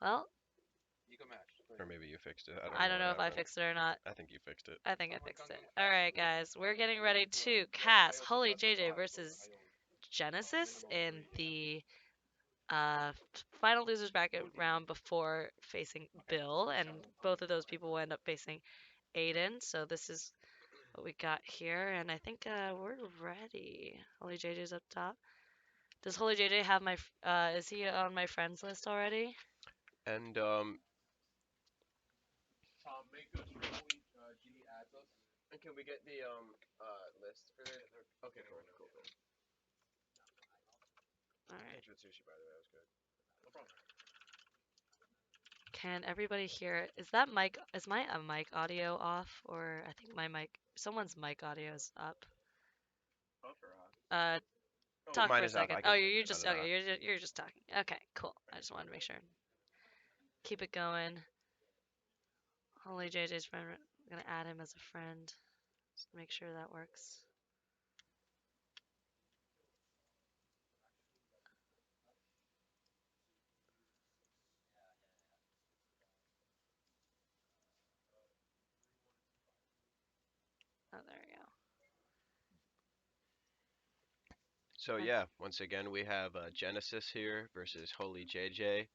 Well, Or maybe you fixed it. I I don't don't know know what if I happened. fixed it or not. I think you fixed it. I think I fixed it. Alright, guys, we're getting ready to cast Holy JJ versus Genesis in the final losers bracket round before facing Bill, and both of those people will end up facing Aiden. So this is what we got here, and I think we're ready. Holy JJ's up top. Does Holy JJ have my? Is he on my friends list already? And and can we get the list for this? Okay, cool, cool, cool. All right. Thanks for the sushi, by the way. That was good. Can everybody hear? Is that mic? Is my mic audio off, or I think my mic? Someone's mic audio is up. Off or on? Uh, Oh, talk mine for a is off. second. I Oh, can you're shut just it okay. off. You're just talking. Okay, cool. I just wanted to make sure. Keep it going. Holy JJ's friend. I'm gonna add him as a friend. Just to make sure that works. Oh, there we go. So And yeah, once again we have Genesis here versus Holy JJ.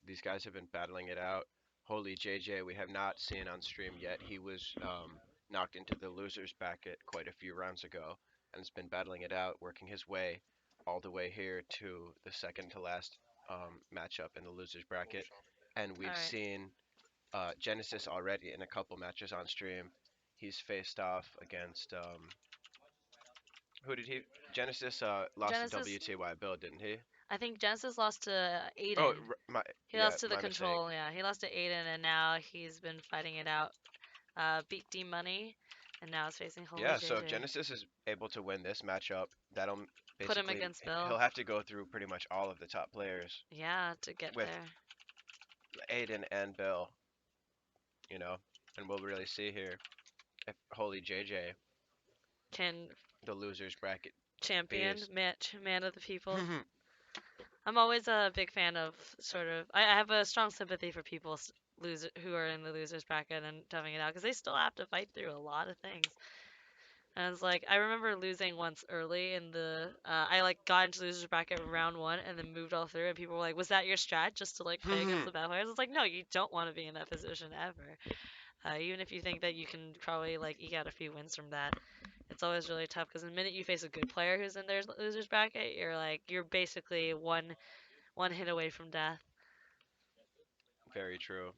These guys have been battling it out. Holy JJ we have not seen on stream yet. He was knocked into the losers bracket quite a few rounds ago and has been battling it out, working his way all the way here to the second to last matchup in the losers bracket. And all we've right. seen Genesis already in a couple matches on stream. He's faced off against who did he? Genesis lost to Genesis. WTY Bill, didn't he? I think Genesis lost to Oh, Aiden. my He yeah, lost to the my mistake. control. Yeah, he lost to Aiden, and now he's been fighting it out. Beat D Money, and now is facing Holy Yeah, so if JJ. Genesis is able to win this matchup, that'll Put him basically against Bill. he'll have to go through pretty much all of the top players Yeah, to get with there. Aiden and Bill, you know, and we'll really see here if Holy JJ, Can the losers bracket champion beast. man of the people. I'm always a big fan of sort of. I have a strong sympathy for people who are in the losers bracket and toughing it out because they still have to fight through a lot of things. And it's like I remember losing once early in the. I like got into losers bracket round one and then moved all through, and people were like, "Was that your strat just to like play against the bad players?" It's like, no, you don't want to be in that position ever. Even if you think that you can probably like eke out a few wins from that, it's always really tough because the minute you face a good player who's in their losers bracket, you're basically one hit away from death. Very true.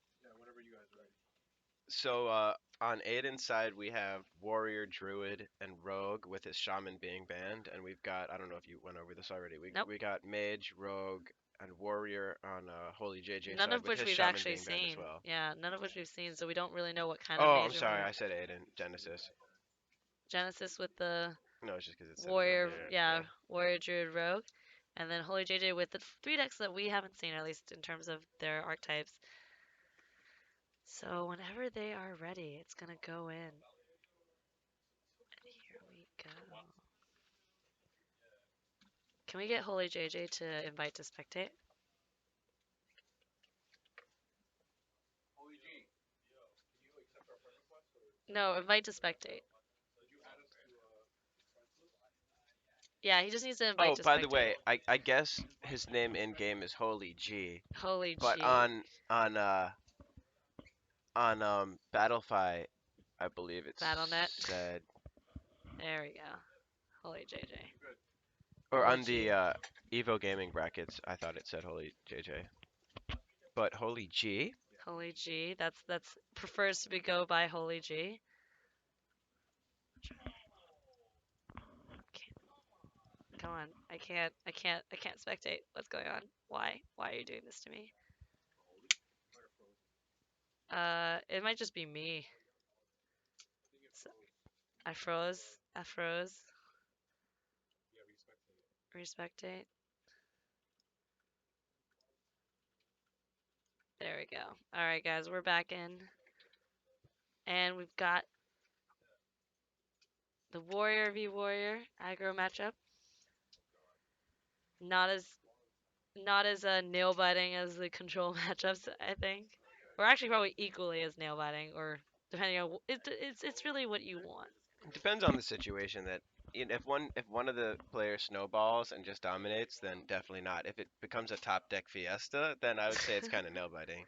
So on Aiden's side, we have Warrior, Druid, and Rogue with his Shaman being banned, and we've got I don't know if you went over this already. We Nope. we got Mage, Rogue, and Warrior on Holy JJ None side of with which his we've Shaman actually being banned as seen. well. Yeah, none of which we've seen, so we don't really know what kind of Oh, I'm mage we're sorry, gonna I said Aiden. Genesis. Genesis with the No, it's just because it said it over warrior, here. yeah, Yeah. warrior druid rogue, and then Holy JJ with the three decks that we haven't seen, at least in terms of their archetypes. So whenever they are ready, it's gonna go in. And here we go. Can we get Holy JJ to invite to spectate? No, invite to spectate. Yeah, he just needs to invite Oh, to by the spectate. way, I guess his name in game is Holy G, Holy but G. on Battlefy, I believe it BattleNet. said, There we go. Holy JJ. or Holy on the G. Evo Gaming brackets, I thought it said Holy JJ, but Holy G. Holy G. That's prefers to be go by Holy G. Come on. I can't spectate. What's going on? Why? Why are you doing this to me? It might just be me. So, I froze. I froze. Respectate. There we go. Alright, guys, we're back in. And we've got the Warrior v Warrior aggro matchup. Not as not as nail biting as the control matchups, I think. Or actually, probably equally as nail biting, or depending on it's really what you want. It depends on the situation. That if one of the players snowballs and just dominates, then definitely not. If it becomes a top deck fiesta, then I would say it's kind of nail biting.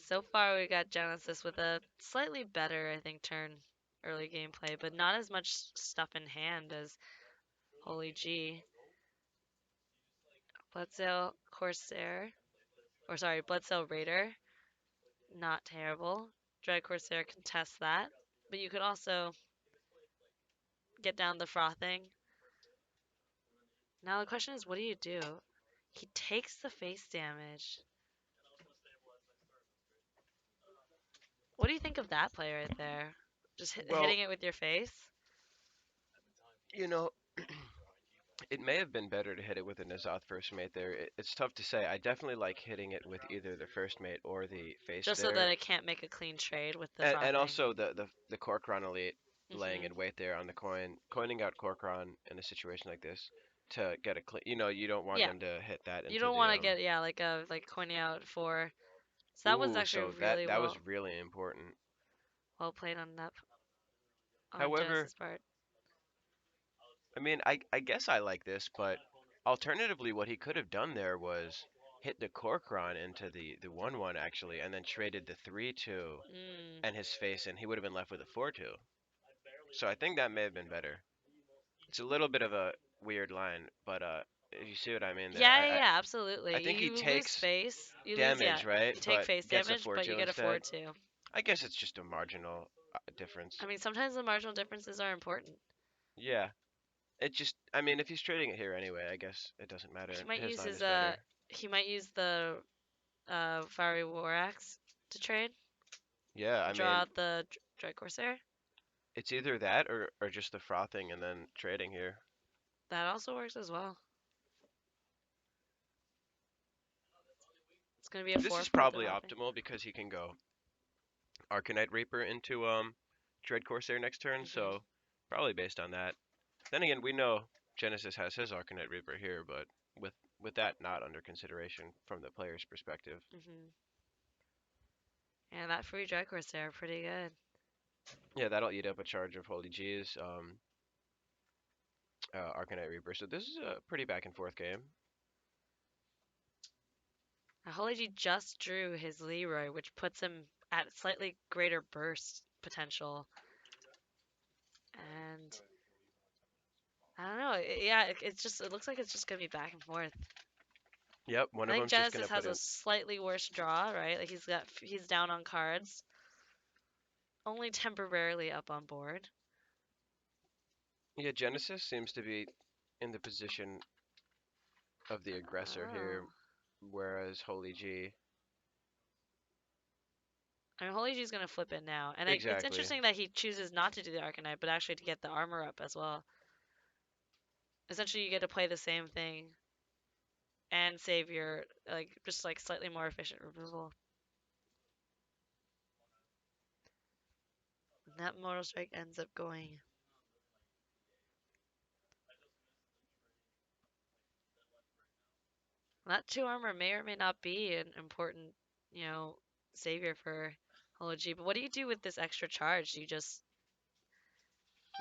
So far, we got Genesis with a slightly better, I think, turn early gameplay, but not as much stuff in hand as Holyji. Bloodsail Corsair, or sorry, Bloodsail Raider, not terrible. Dread Corsair contests that, but you could also get down the frothing. Now the question is, what do you do? He takes the face damage. What do you think of that play right there? Just Well, hitting it with your face? you know, it may have been better to hit it with a N'Zoth first mate there. It's tough to say. I definitely like hitting it with either the first mate or the face Just so there. that it can't make a clean trade with the And frothing. also the Corcoran Elite laying Hmm. in wait there on the coining out Corcoran in a situation like this to get a clean. You don't want Yeah, them to hit that you into don't the want to get yeah like coining out for. So that was Ooh, actually so that really that was really important. well played on that on However, Genesis part. I mean, I guess I like this, but alternatively, what he could have done there was hit the Corcoran into the 1/1 actually, and then traded the 3/2 Mm. and his face, and he would have been left with a 4/2. So I think that may have been better. It's a little bit of a weird line, but if you see what I mean there, Yeah, yeah, I yeah, I absolutely. think he You lose takes face. You lose, yeah. damage, right? You take But face gets a damage, but you 4/2 get a 4 instead. 2. I guess it's just a marginal difference. I mean, sometimes the marginal differences are important. Yeah, it just, I mean, if he's trading it here anyway, I guess it doesn't matter. He might His use line his is better. the fiery war axe to trade Yeah, I and draw mean, out the Dread Corsair. it's either that or just the frothing and then trading here. That also works as well. It's gonna be a This is 4/4 probably developing. optimal because he can go Arcanite Reaper into Dread Corsair next turn, Hmm. so probably based on that. Then again, we know Genesis has his Arcanite Reaper here, but with that not under consideration from the player's perspective. Hmm. And that free Dread Corsair, pretty good. Yeah, that'll eat up a charge of Holy G's Arcanite Reaper. So this is a pretty back and forth game. Now, Holyji just drew his Leroy, which puts him at slightly greater burst potential. And I don't know. Yeah, it looks like it's just gonna be back and forth. Yep, one I of think them's just gonna Genesis put has a in. slightly worse draw, right? Like he's down on cards, only temporarily up on board. Yeah, Genesis seems to be in the position of the aggressor Oh. here, whereas Holy G. I mean, Holyji's gonna flip it now, and it's Exactly. interesting that he chooses not to do the Arcanite, but actually to get the armor up as well. Essentially, you get to play the same thing and save your just like slightly more efficient removal. And that Mortal Strike ends up going. That 2 armor may or may not be an important, you know, savior for Holyji. But what do you do with this extra charge? Do you just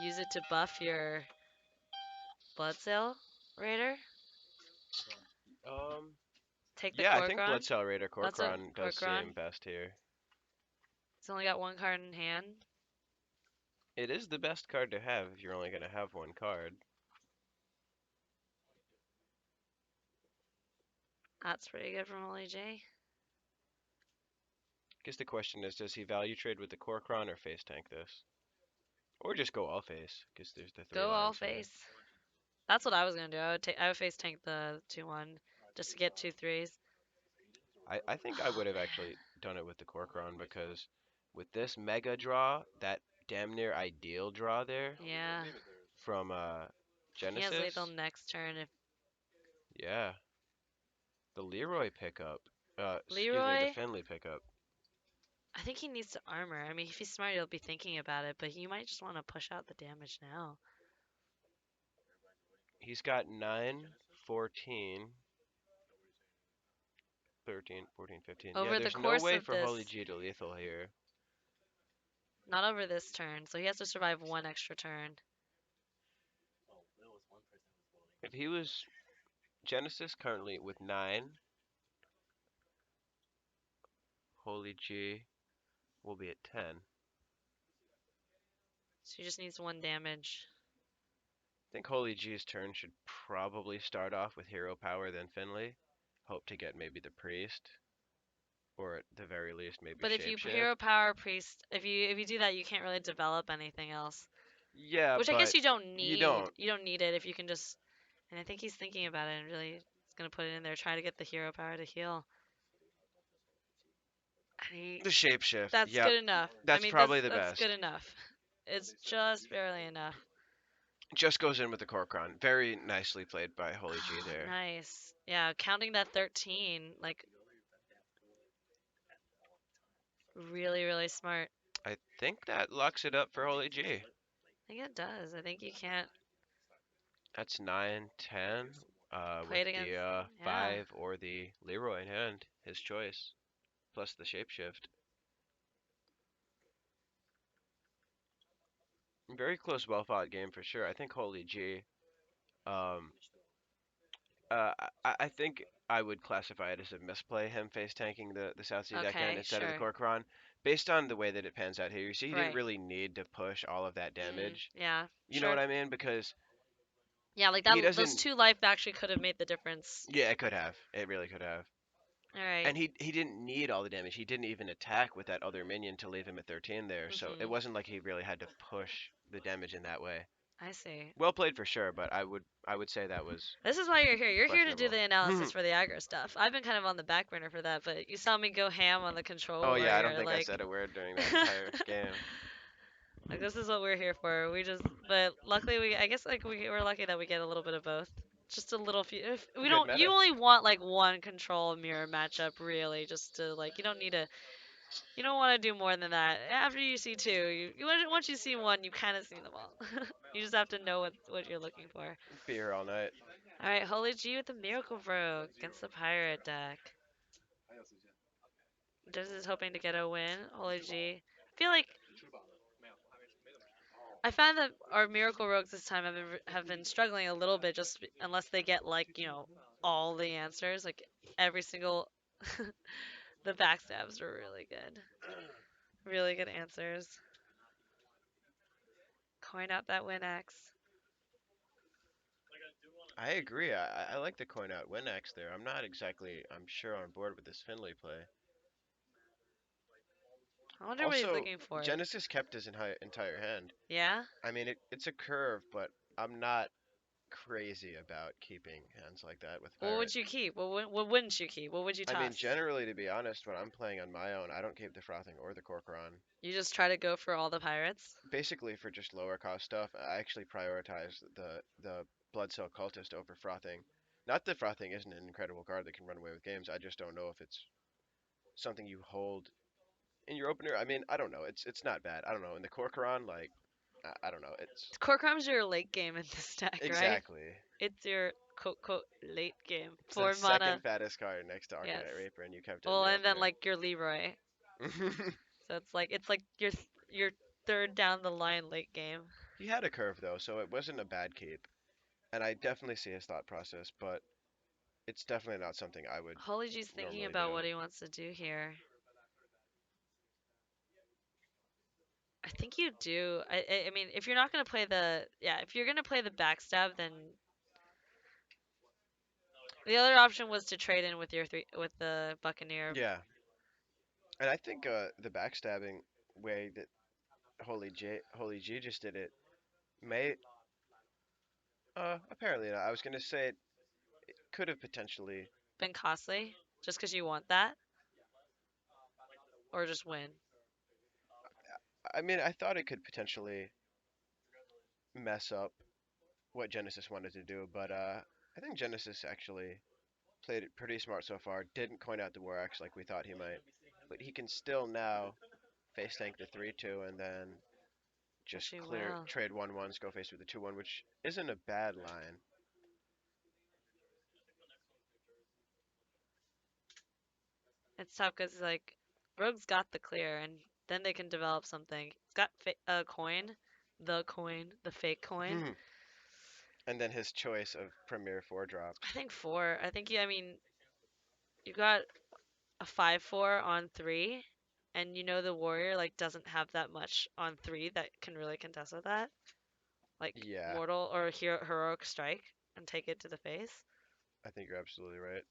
use it to buff your Bloodsail Raider? Um, Take the yeah, I think Kor'kron? Bloodsail Raider That's a Corcoran does Kor'kron. seem best here. It's only got 1 card in hand. It is the best card to have if you're only going to have one card. That's pretty good from Holyji. Guess the question is, does he value trade with the Corcoran or face tank this? Or just go all face, because there's the three Go all lines here. face. That's what I was gonna do. I would face tank the 2/1 just to get 2/3s. I think I Oh would have man. actually done it with the Corcoran because with this mega draw, that damn near ideal draw there Yeah. from He has lethal Genesis, next turn if yeah, the Leroy pickup, excuse me, the Leroy. Finley pickup. I think he needs to armor. I mean, if he's smart, he'll be thinking about it, but he might just want to push out the damage now. He's got 9, 14, 13, 14, 15. Yeah, Over the there's no course way of for this, Holyji to lethal here. not over this turn, so he has to survive one extra turn. If he was Genesis currently with 9, Holyji will be at 10. So he just needs one damage. I think Holyji's turn should probably start off with hero power, then Finley. Hope to get maybe the priest, or at the very least maybe But if you hero shapeshift. power priest, if you do that, you can't really develop anything else. Yeah, Which I guess but you don't you need. don't. You don't need it if you can just. And I think he's thinking about it and really is gonna put it in there, try to get the hero power to heal. And The shapeshift. that's Yep, good enough. I that's mean, probably the that's good best. enough. It's just barely enough. Just goes in with the Korkron. Very nicely played by Holyji there. Nice. Yeah, counting that 13, like really, really smart. I think that locks it up for Holyji. I think it does. I think you can't That's 9, 10, play with it against. the Yeah. 5 or the Leroy in hand, his choice, plus the shapeshift. Very close, well fought game for sure. I think Holyji. Um, I think I would classify it as a misplay, him face tanking the South Sea deckhand Okay, instead of the sure. Korkron. Based on the way that it pans out here, you see he didn't Right. really need to push all of that damage. Yeah, You know sure. what I mean? Because Yeah, like that he those doesn't. two life actually could have made the difference. Yeah, it could have. It really could have. All right. And he didn't need all the damage. He didn't even attack with that other minion to leave him at 13 there. So it Mhm. wasn't like he really had to push the damage in that way. I see. Well played for sure, but I would say that was This is why you're here. You're here to do questionable. the analysis for the aggro stuff. I've been kind of on the back burner for that, but you saw me go ham on the Oh control yeah, I don't warrior. think I Like, said a word during that entire game. like this is what we're here for. We just, but luckily I guess like we're lucky that we get a little bit of both. Just a little few. If we Good don't, you meta. only want like one control mirror matchup really, just to like you don't need to. You don't want to do more than that. After you see two, once you see one, you kind of see them all. You just have to know what you're looking for. Be here all night. All right, Holy G with the Miracle Rogue against the Pirate deck. Just is hoping to get a win. Holy G. I feel like I found that our Miracle Rogues this time have been struggling a little bit, just unless they get like all the answers, like every single. The backstabs were really good, really good answers. Coin out that win X. I agree. I like the coin out win X there. I'm not exactly, I'm sure, on board with this Finley play. I wonder what he's Also, looking for. Genesis kept his entire hand. Yeah? I mean, it's a curve, but I'm not crazy about keeping hands like that with What Pirate. would you keep? What wouldn't you keep? What would you I mean, toss? generally, to be honest, when I'm playing on my own, I don't keep the Frothing or the Corcoran. You just try to go for all the pirates? Basically, for just lower cost stuff, I actually prioritize the Blood Cell Cultist over Frothing. Not that Frothing isn't an incredible card that can run away with games. I just don't know if it's something you hold in your opener. I mean, I don't know. It's not bad. I don't know. In the Corcoran, like, I don't know. It's Korkrom's your late game in this deck, right? exactly. It's your quote quote late game. It's the 4 mana. second fattest card next to Yes. Arcanite Reaper, and you kept it in Well, the and then opener. like your Leroy. So it's like your third down the line late game. He had a curve though, so it wasn't a bad keep. And I definitely see his thought process, but it's definitely not something I would Holy G's thinking normally do. about what he wants to do here. I think you do. I mean, if you're not gonna play if you're gonna play the backstab, then the other option was to trade in with with the Buccaneer. Yeah, and I think the backstabbing way that Holy G just did it may apparently not. I was gonna say it could have potentially. Been costly, just because you want that, or just win. I mean, I thought it could potentially mess up what Genesis wanted to do, but I think Genesis actually played it pretty smart so far. Didn't coin out the War Axe like we thought he might, but he can still now face tank the 3-2 and then just She clear will. trade 1-1s, go face with the 2-1, which isn't a bad line. It's tough because like Rogue's got the clear, and then they can develop something. It's got a coin, the fake coin. And then his choice of premier 4 drops. I think four. I think I mean, you got a 5/4 on three, and you know the warrior like doesn't have that much on three that can really contest with that, like Yeah, mortal or heroic strike and take it to the face, I think you're absolutely right.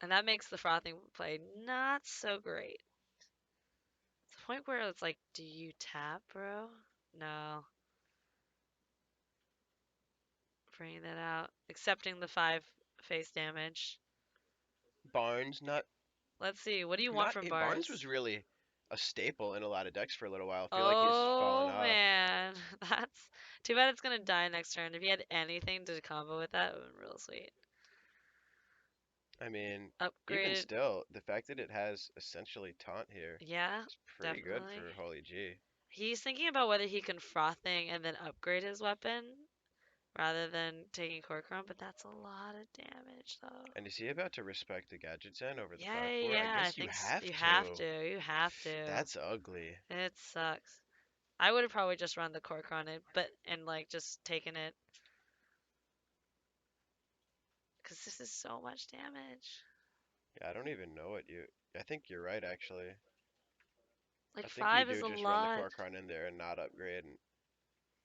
and that makes the frothing play not so great. It's the point where it's like, do you tap, bro? No, bringing that out, accepting the five face damage. Barnes, not Let's see, what do you want not from Barnes Barnes? was really a staple in a lot of decks for a little while. I feel like he's fallen Oh off. man, that's too bad it's gonna die next turn. If you had anything to combo with that, it would have been real sweet. I mean, even Upgraded, still, the fact that it has essentially taunt here yeah, is pretty good definitely. for Holyji. He's thinking about whether he can frothing and then upgrade his weapon rather than taking Corcoran, but that's a lot of damage though. And is he about to respect the Gadget Zen over the Yeah, 5/4? I yeah, I guess you think have you have to. to. You have to. That's ugly. It sucks. I would have probably just run the Corcoran it, but and like just taken it because this is so much damage. Yeah, I don't even know what you. I think you're right, actually. I Like think you five is do a just run the lot. Korkron in there and not upgrade. And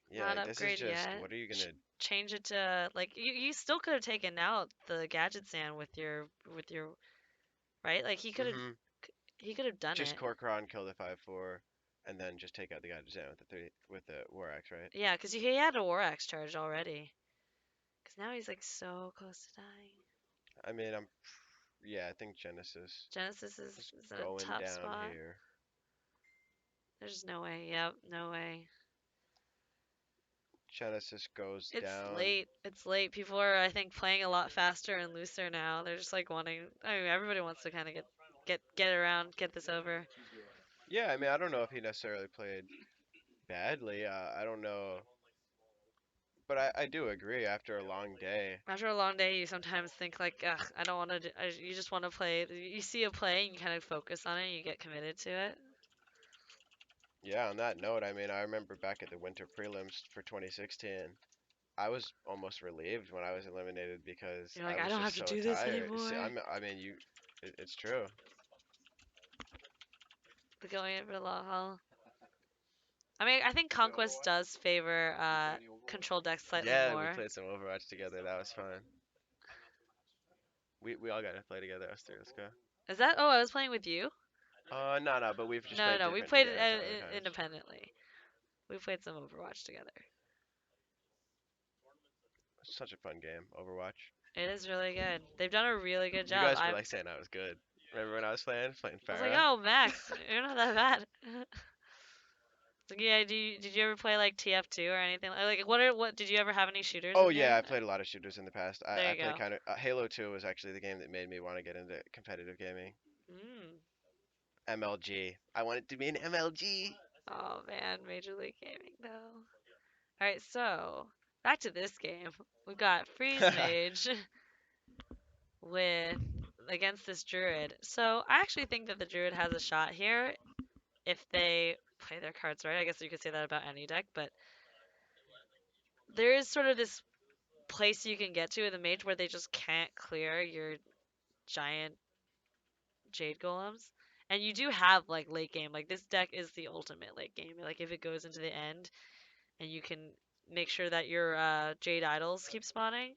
yeah, Not like this is upgrade just. yet. What are you gonna? Change it to like you still could have taken out the gadget stand with your right. Like Mm-hmm. he could have done Just it. Korkron kill the 5/4, and then just take out the Gadget Zen with the War Axe, right? Yeah, because he had a war axe charge already. Because now he's like so close to dying. I mean, yeah, I think Genesis Genesis is is in a going tough down spot. here. There's no way. Yep, no way. Genesis goes It's down. late. It's late. People are, I think, playing a lot faster and looser now. They're just like wanting. I mean, everybody wants to kind of get around, get this over. Yeah, I mean, I don't know if he necessarily played badly. I don't know, but I do agree. After a long day, After a long day, you sometimes think like, ugh, I don't want to. You just want to play. You see a play, and you kind of focus on it, and you get committed to it. yeah. On that note, I mean, I remember back at the winter prelims for 2016, I was almost relieved when I was eliminated because You're I like, I was don't have just to so do this tired. anymore. I mean, it's true. The going in for the long haul. I mean, I think Conquest does favor control decks slightly Yeah, we more. played some Overwatch together. That was fun. We all got to play together, us three. Let's go. Is that? Oh, I was playing with you. No, but we've just No, no, played no. We different played together it at other times. independently. We played some Overwatch together. Such a fun game, Overwatch. It is really good. They've done a really good You job. guys were like saying I was good. Remember when I was playing I was like, Pharah? oh, Max, you're not that bad. Like, yeah, did you ever play like TF2 or anything? Like, what did you ever have any shooters Oh in yeah, your? I played a lot of shooters in the past. There I you played go. kind of Halo 2 was actually the game that made me want to get into competitive gaming. Mm. MLG. I wanted to be an MLG. Oh man, Major League Gaming though. All right, so back to this game. We've got Freeze Mage with against this Druid. So I actually think that the Druid has a shot here if they play their cards right. I guess you could say that about any deck, but there is sort of this place you can get to with a mage where they just can't clear your giant jade golems. And you do have like late game. Like this deck is the ultimate late game. Like if it goes into the end and you can make sure that your jade idols keep spawning.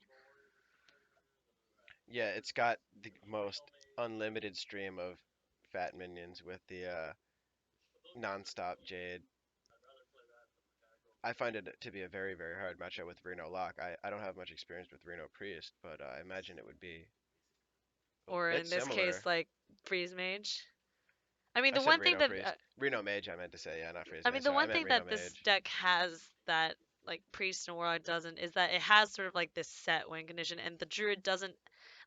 Yeah, it's got the most unlimited stream of fat minions with the non-stop Jade. I find it to be a very, very hard matchup with Reno Lock. I don't have much experience with Reno Priest, but I imagine it would be a Or bit in this case, similar. like freeze mage. I mean, I the said one thing Reno that Priest. Reno Mage, I meant to say, yeah, not Freeze I mean, Mage. the Sorry, I one meant thing Reno that this Mage. deck has that like priest and warlock doesn't is that it has sort of like this set win condition, and the druid doesn't.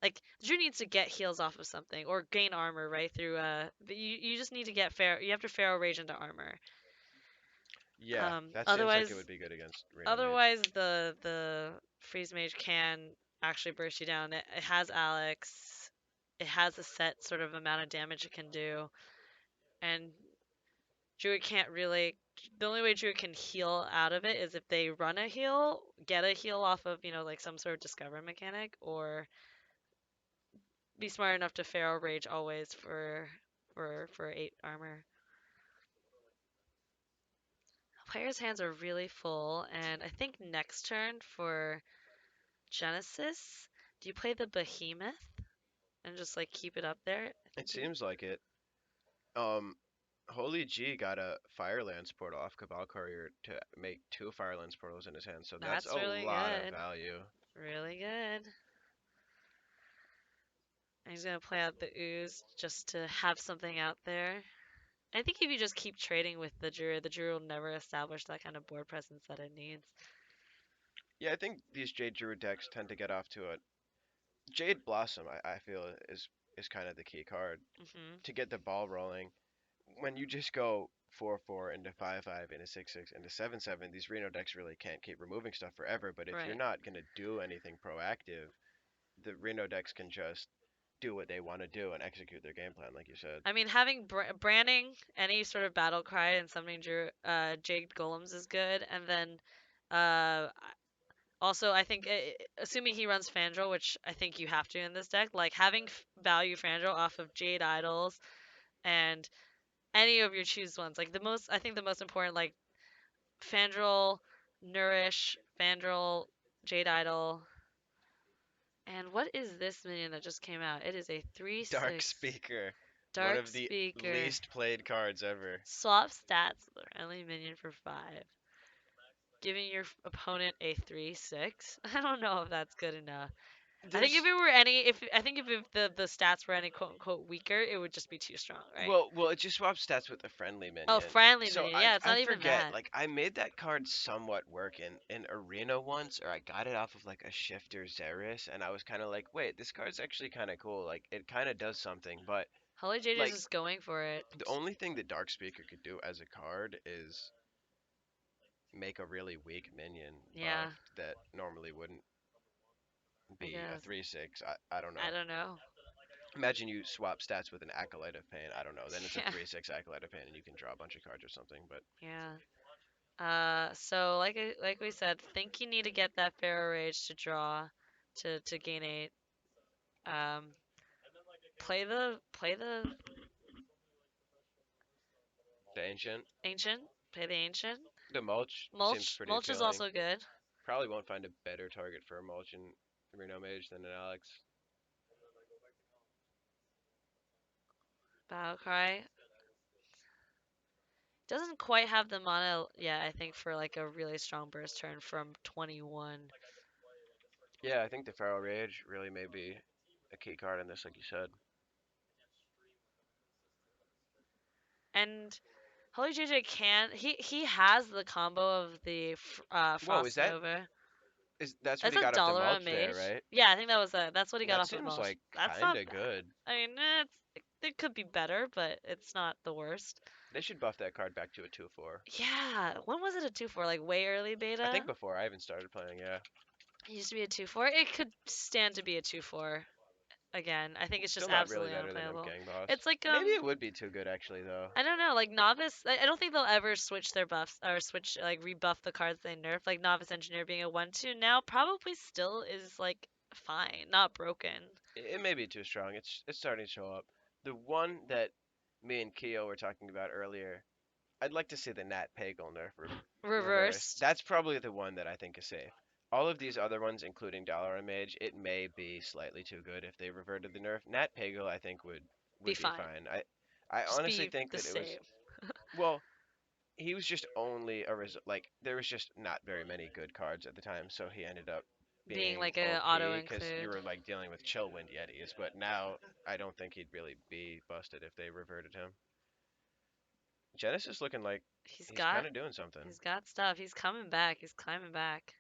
Like the druid needs to get heals off of something or gain armor right through you just need to get fair you have to pharaoh rage into armor. Yeah, that seems like it Otherwise would be good against Reno Mage. otherwise the freeze mage can actually burst you down. It has Alex. It has a set sort of amount of damage it can do, and Druid can't really. The only way Druid can heal out of it is if they run a heal, get a heal off of like some sort of discover mechanic, or be smart enough to Pharaoh Rage always for 8 armor. Players' hands are really full, and I think next turn for Genesis, do you play the Behemoth and just like keep it up there? I It think you. seems like it. Um, Holyji got a Firelands portal off Cabal Courier to make two Firelands portals in his hand, so that's a That's really lot of good. value. Really good. And he's gonna play out the ooze just to have something out there. I think if you just keep trading with the Druid will never establish that kind of board presence that it needs. Yeah, I think these Jade Druid decks tend to get off to a Jade Blossom. I feel is kind of the key card Hmm. to get the ball rolling. When you just go 4/4 into 5/5 into 6/6 into 7/7, these Reno decks really can't keep removing stuff forever. But if you're Right. not gonna do anything proactive, the Reno decks can just do what they want to do and execute their game plan, like you said. I mean, having branding any sort of battle cry and summoning Jade Golems is good, and then uh, also I think assuming he runs Fandral, which I think you have to in this deck, like having value Fandral off of Jade Idols and any of your choose ones, like I think the most important like Fandral, Nourish, Fandral, Jade Idol. And what is this minion that just came out? It is a Dark 3/6 Speaker, one Dark of the Speaker. least played cards ever. Swap stats with a friendly minion for 5. Giving your opponent a 3/6. I don't know if that's good enough. I think if There's it were any, if I think if the stats were any quote unquote weaker, it would just be too strong, right? well, it just swaps stats with a friendly Oh, minion. friendly So minion. Yeah, it's I not even forget. that. Like I made that card somewhat work in Arena once, or I got it off of like a Shifter Xeris, and I was kind of like, wait, this card's actually kind of cool. Like it kind of does something, but Holy Jade is like just going for it. the only thing that Dark Speaker could do as a card is make a really weak minion Yeah, buffed that normally wouldn't I be a guess. 3/6. I don't I know. don't know. Imagine you swap stats with an Acolyte of Pain. I don't know. Then it's a Yeah, 3/6 Acolyte of Pain, and you can draw a bunch of cards or something. But yeah. So like we said, think you need to get that Pharaoh Rage to draw, to gain 8. Um, play the the Ancient, ancient. Play the ancient. the Mulch seems pretty Mulch is appealing. also good. Probably won't find a better target for a Mulch in Reno Mage than an Alex. Battle Cry doesn't quite have the mana yet. I think for like a really strong burst turn from 21. Yeah, I think the Feral Rage really may be a key card in this, like you said. And Holy JJ can he has the combo of the Whoa, Frost Nova. is that's what That's he a got off the dollar on Mulch there, mage. right? Yeah, I think that's what he got That off of seems Mulch. like That's kind not of bad. good. I mean, it could be better, but it's not the worst. They should buff that card back to a 2/4. Yeah, when was it a 2/4? Like way early I beta? think before I even started playing, yeah. It used to be a 2/4. It could stand to be a 2/4 again. I think it's just Still not really absolutely better than a unplayable. Gang Boss. It's like Maybe it would be too good actually though. I don't know, like novice. I don't think they'll ever switch their buffs or switch like rebuff the cards they nerf. Like novice engineer being a 1/2 now probably still is like fine, not broken. It may be too strong. It's starting to show up. The one that me and Keo were talking about earlier, I'd like to see the Nat Pagal nerf reverse. Reversed, That's probably the one that I think is safe. All of these other ones, including Dollar and Mage, it may be slightly too good if they reverted the nerf. Nat Pagal, I think be would be fine. fine. I Just honestly be think the that it was same. well. He was just only a result. Like there was just not very many good cards at the time, so he ended up Being being like a auto OP because you include. were like dealing with Chillwind Yetis. But now I don't think he'd really be busted if they reverted him. Genesis looking like He's he's got kind of doing something. he's got stuff. He's coming back. He's climbing back.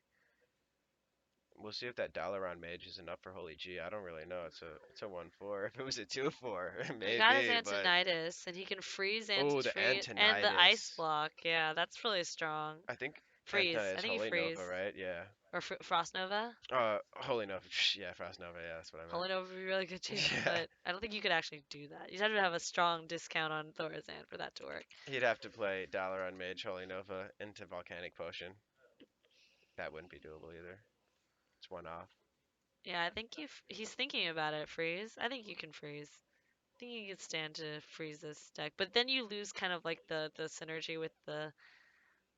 We'll see if that Dalaran Mage is enough for Holy G. I don't really know. It's a 1/4. If it was a 2/4, He got his maybe. But Antonitis, and he can freeze oh, the and the ice Antonitis. block. Yeah, that's really strong. I think Freeze. I It's think you Holy freeze. Nova, right? Yeah. Or Frost Nova. Holy Nova. Yeah, Frost Nova. Yeah, that's what I meant. Holy Nova would be really good too, Yeah. but I don't think you could actually do that. You'd have to have a strong discount on Thorazan for that to work. He'd have to play dollar on Mage Holy Nova into Volcanic Potion. That wouldn't be doable either. It's one off. Yeah, I think he's thinking about it. Freeze. I think you can freeze. I think you could stand to freeze this deck, but then you lose kind of like the synergy with the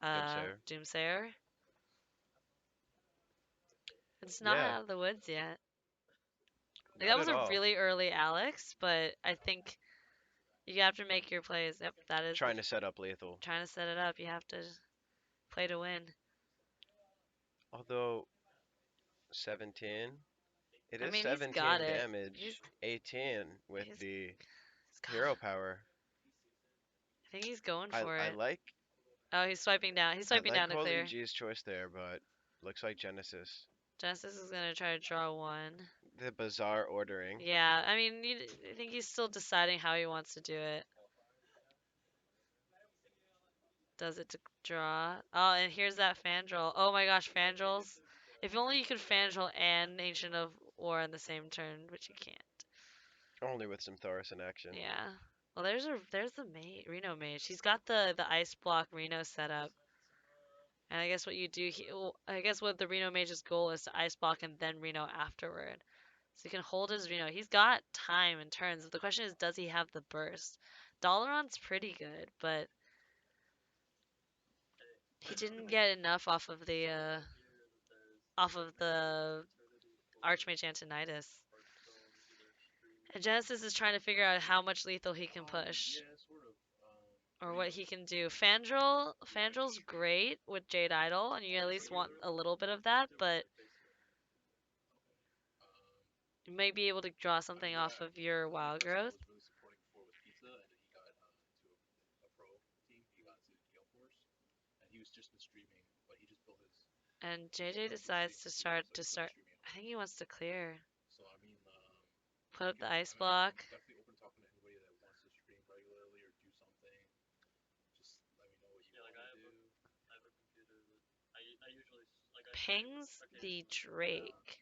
Doomsayer. Doomsayer. It's not Yeah, out of the woods yet. Like, not that was at a all. really early Alex, but I think you have to make your plays. Yep, that is Trying to set up lethal. trying to set it up. You have to play to win. Although 17, it I is mean, he's got 17 it. damage, 18 with He's the he's got hero it. power. I think he's going I for I it. like Oh, he's swiping down. He's I swiping like down to clear. Holyji's choice there, but looks like Genesis. Genesis is gonna try to draw one. The bizarre ordering. Yeah, I mean, I think he's still deciding how he wants to do it. Does it to draw? Oh, and here's that Fandral. Oh my gosh, Fandrals. If only you could Fandral and Ancient of War on the same turn, but you can't. Only with some Thoris in action. Yeah. Well, there's the Reno mage. He's got the ice block Reno set up. And I guess what you do, I guess what the Reno mage's goal is to ice block and then Reno afterward. So he can hold his Reno. He's got time and turns. The question is, does he have the burst? Dalaran's pretty good, but he didn't get enough off of the Archmage Antonidas. And Genesis is trying to figure out how much lethal he can push. Or what he can do. Fandral's great with Jade Idol, and you at least want a little bit of that, but you may be able to draw something off of your Wild Growth. And JJ decides to start. I think he wants to clear. Put up the ice block. Pings the Drake.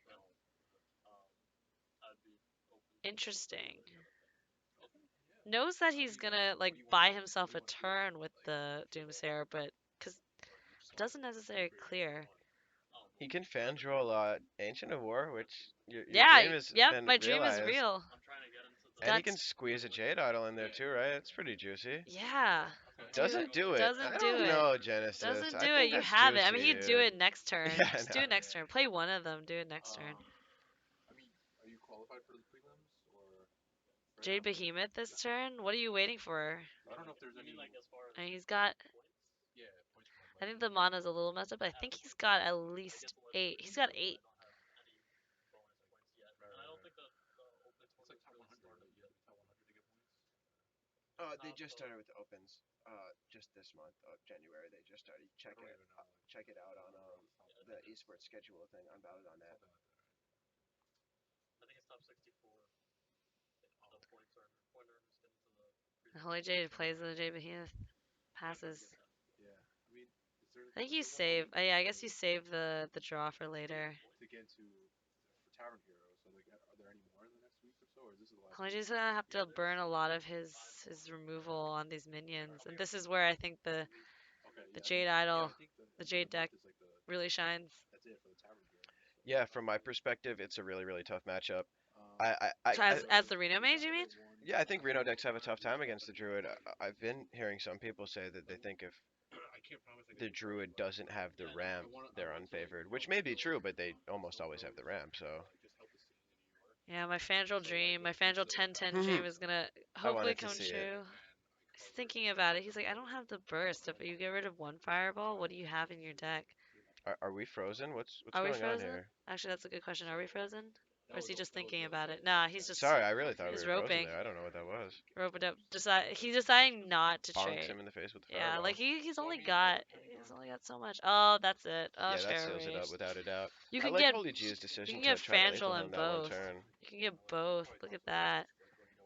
Interesting. Knows that he's gonna like buy himself a turn with the Doomsayer, but because doesn't necessarily clear. He can Fandral Ancient of War, which your Yeah, dream has yep, been my dream is realized. real. And he Got can squeeze a Jade Idol in there too, right? It's pretty juicy. yeah. Doesn't do it. I Doesn't do don't it. know, Genesis. Doesn't I do it. think You that's have it. I mean, juicy, he'd do dude. it next turn. Yeah, I Just do know. it next turn. Play one of them. Do it next turn. Jade Behemoth this turn. What are you waiting for? I mean, he's got. I think the mana's a little messed up. I think he's got at least 8. He's got 8. They just started with the opens. Just this month of January, they just started. Check it out on the esports schedule thing on Battle.net. Holy Jade plays the Jade Behemoth. Passes. I think you save. Yeah, I guess you save the draw for later. Holy Jade's gonna have to burn a lot of his removal on these minions, and this is where I think the Jade Idol, the Jade deck really shines. Yeah, from my perspective, it's a really really tough matchup. I As the Reno mage, you mean? yeah, I think Reno decks have a tough time against the Druid. I've been hearing some people say that they think if the Druid doesn't have the ramp, they're unfavored, which may be true, but they almost always have the ramp. So Yeah, my Fandral dream, my Fandral 1010 dream is gonna I hopefully wanted to come see it. true. He's thinking about it. He's like, I don't have the burst. If you get rid of one fireball, what do you have in your deck? Are we frozen? What's Are we going on frozen? here? Actually, that's a good question. Are we frozen? Or is he just thinking about it? Nah, Sorry, I really thought we he's were frozen roping. there. I don't know what that was. Roping up. He's deciding not to Bonks trade. him in the face with the Yeah, fireball. like he's only got so much. Oh, that's it. Oh, Yeah, that share seals it up race. without a doubt. You I can like get Holyji's you decision can to get try to lethal Fandral him in that one both. turn. You can get both. Look at that.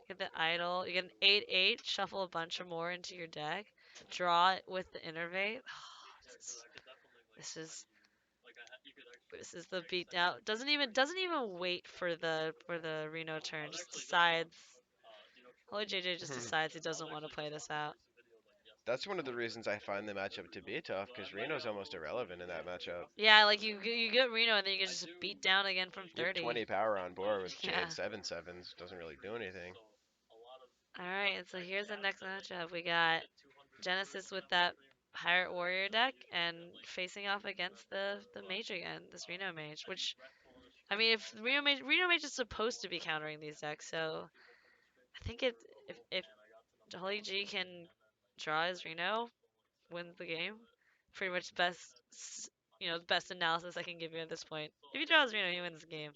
Get the idol. You get an 8/8. Shuffle a bunch of more into your deck. Draw it with the innervate. This is this is the beat out. Doesn't even wait for the Reno turn. Just decides. Holy JJ just decides he doesn't want to play this out. That's one of the reasons I find the matchup to be tough, because Reno's almost irrelevant in that matchup. Yeah, like you get Reno and then you get just beat down again from You have 30. 20 power on board with Yeah. Jade 7/7s, doesn't really do anything. All right, so here's the next matchup. We got Genesis with that Pirate Warrior deck and facing off against the Mage again, this Reno Mage. Which I mean, if Reno Mage is supposed to be countering these decks, so I think if Holyji can draw his Reno, wins the game. Pretty much the best analysis I can give you at this point. If he draws Reno, he wins the game.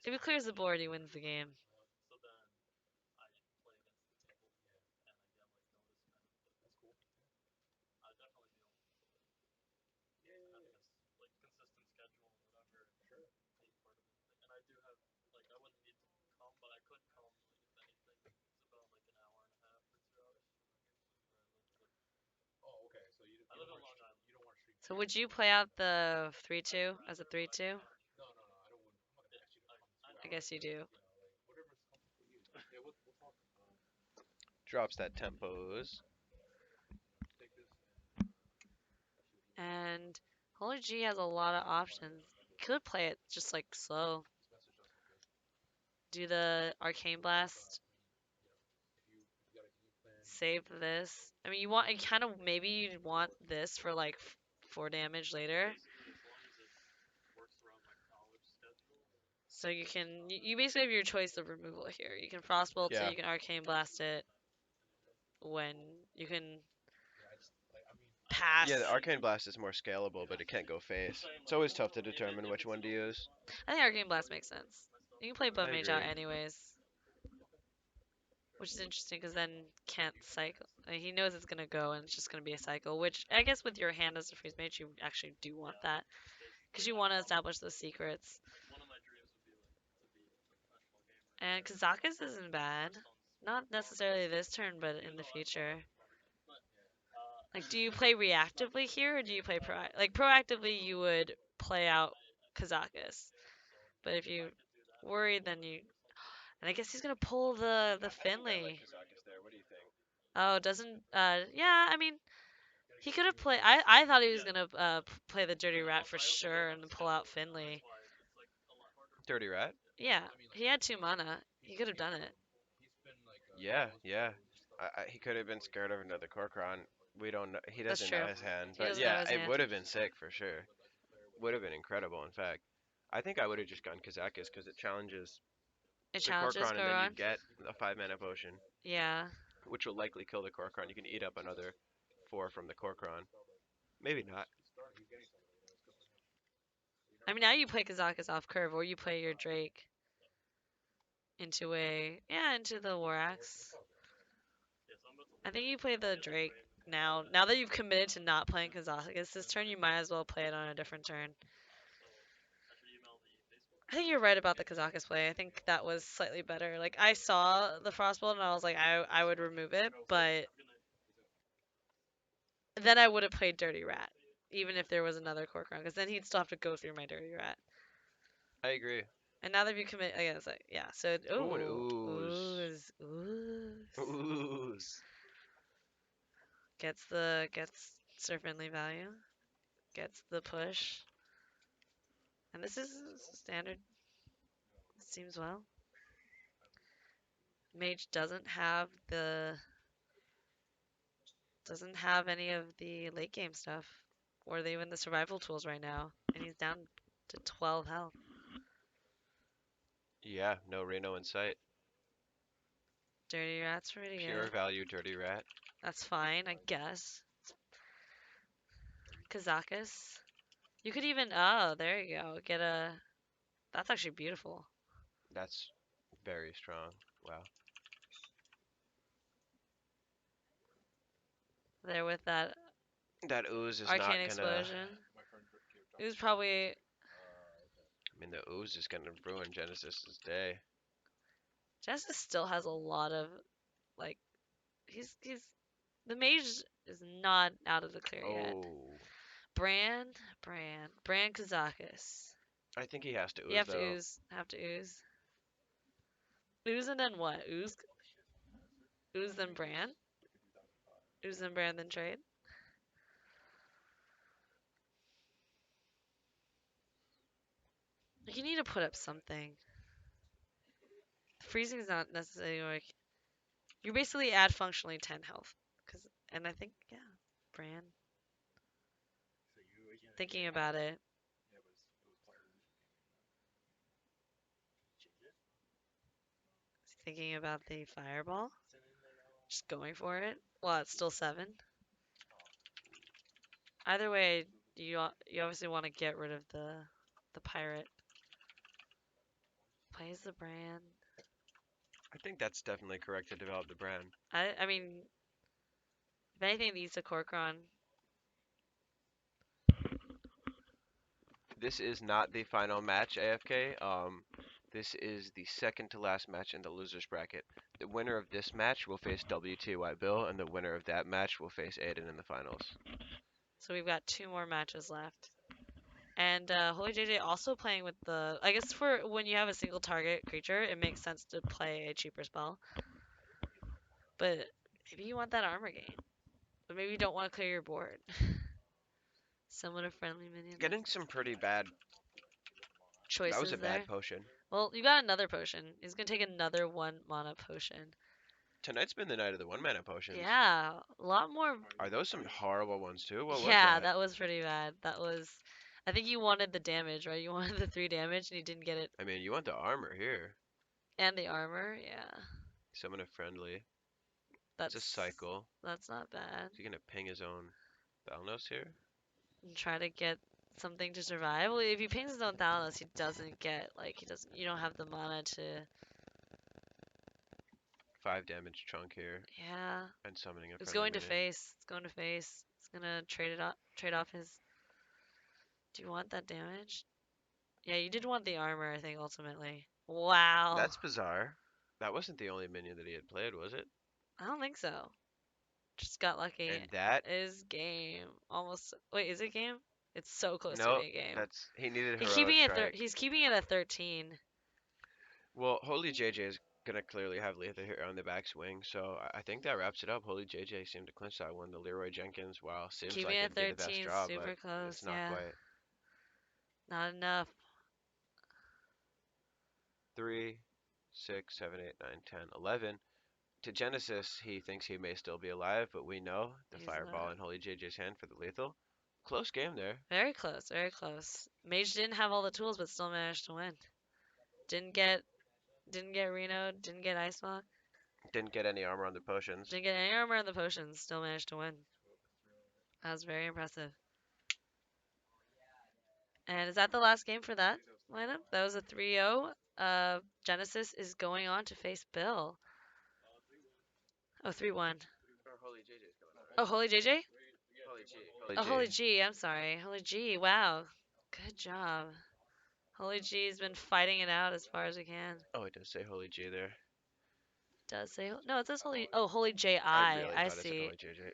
If he clears the board, he wins the game. So would you play out the 3-2 as a 3-2? I guess you do. Drops that tempos. And Holy G has a lot of options. Could play it just like slow. Do the Arcane Blast. Save this. I mean, you kind of maybe you want this for like 4 damage later. So you basically have your choice of removal here. You can Frostbolt it, Yeah. you can Arcane Blast it when you can Yeah, the pass. Arcane Blast is more scalable, but it can't go face. It's always tough to determine which one to use. I think Arcane Blast makes sense. You can play I Bone Mage agree. out anyways, which is interesting because then can't cycle. He knows it's gonna go and it's just gonna be a cycle. Which I guess with your hand as a freeze mage, you actually do want that because you want to establish those secrets. And Kazakus isn't bad. Not necessarily this turn, but in the future. Like, do you play reactively here, or do you play proactively? You would play out Kazakus, but if you worried, then you. And I guess he's gonna pull the Finley. Oh, doesn't yeah. I mean, he could have played. I thought he was gonna play the Dirty Rat for sure and pull out Finley. Dirty Rat? Yeah, he had 2 mana. He could have done it. Yeah, yeah. He could have been scared of another Korkron. We don't know. He That's doesn't know true. his hand. He But doesn't know yeah, his it hand. would have been sick for sure. Would have been incredible, in fact. I think I would have just gone Kazakis because it challenges It the challenges Korkron, and then you Goron. get a 5 mana potion, Yeah. which will likely kill the Korkron. You can eat up another 4 from the Korkron. Maybe not. I mean, now you play Kazakus off curve, or you play your Drake into the War Axe. I think you play the Drake now. Now that you've committed to not playing Kazakus this turn, you might as well play it on a different turn. I think you're right about the Kazakus play. I think that was slightly better. Like I saw the Frostbolt and I was like, I would remove it, but then I would have played Dirty Rat, even if there was another Cork run, because then he'd still have to go through my Dirty Rat. I agree. And now that you commit, I guess, like, yeah. So, Ooh, an ooh, ooze. ooze. Ooze. Gets Serpently value, gets the push, and this is standard. Seems well. Mage doesn't have any of the late game stuff, or even the survival tools right now, and he's down to 12 health. Yeah, no Reno in sight. Dirty Rat's pretty Pure good. value Dirty Rat. That's fine, I guess. Kazakus. You could even, oh, there you go. Get a, that's actually beautiful. That's very strong. Wow. There with that That ooze is arcane not gonna. explosion. It was probably, I mean, the ooze is gonna ruin Genesis's day. Justice still has a lot of, like, he's The mage is not out of the clear yet. Oh, Brand Kazakis. I think he has to You ooze have to though. ooze. Have to ooze. Ooze and then what? Ooze? Ooze then Brand? Ooze then Brand then trade? You need to put up something. Freezing is not necessarily like you basically add functionally 10 health. And I think yeah, Brand. Thinking about it. Thinking about the fireball. Just going for it. Well, it's still 7. Either way, you obviously want to get rid of the pirate. Plays the Brand. I think that's definitely correct to develop the brand. I mean, if anything, it needs a Corcoran. This is not the final match, AFK. This is the second to last match in the losers bracket. The winner of this match will face WTY Bill, and the winner of that match will face Aiden in the finals. So we've got 2 more matches left. And Holy JJ also playing with the. I guess for when you have a single target creature, it makes sense to play a cheaper spell. But maybe you want that armor gain. But maybe you don't want to clear your board. Somewhat a friendly minion. Getting some pretty bad. That was Choices a there. bad potion. Well, you got another potion. He's gonna take another 1 mana potion. Tonight's been the night of the one mana potions. Yeah, a lot more. Are those some horrible ones too? What was Yeah, that? that was pretty bad. That was. I think you wanted the damage, right? You wanted the 3 damage and you didn't get it. I mean, you want the armor here. And the armor, yeah. Summon a friendly. It's a That's cycle. that's not bad. Is he gonna ping his own Balnos here? And try to get something to survive. Well, if he pings his own Thalanos, he doesn't get like he doesn't. You don't have the mana to. 5 damage chunk here. Yeah. And summoning a It's friendly going to minion. face. It's going to face. It's gonna trade it off. Trade off his. Do you want that damage? Yeah, you did want the armor, I think, ultimately. Wow. That's bizarre. That wasn't the only minion that he had played, was it? I don't think so. Just got lucky. And that Is game almost? Wait, is it game? It's so close to no, being game. that's he needed He's heroic keeping it. strike. He's keeping it at 13. Well, Holy JJ is gonna clearly have Letha here on the backswing, so I think that wraps it up. Holy JJ seemed to clinch that one. The Leroy Jenkins, wow, seems Keeping like it at it'd be the best 13. draw, but Super close. it's not Yeah. quite. Not enough. 3, 6, 7, 8, 9, 10, 11. To Genesis, he thinks he may still be alive, but we know the He's fireball not. in Holy JJ's hand for the lethal. Close game there. Very close. Very close. Mage didn't have all the tools, but still managed to win. Didn't get. Didn't get Reno. Didn't get Ice Walk. Didn't get any armor on the potions. Didn't get any armor in the potions. Still managed to win. That was very impressive. And is that the last game for that lineup? That was a 3-0. Genesis is going on to face Bill. Oh, 3-1. Or Holy JJ's going on, Oh, right? Holy JJ? Holy G. Holy Oh, G. Holy G. I'm sorry. Holy G. Wow. Good job. Holy G's been fighting it out as far as we can. Oh, it does say Holy G there. Does say no? It says Holy. Oh, Holy J I I. really I thought it said see. Holy JJ.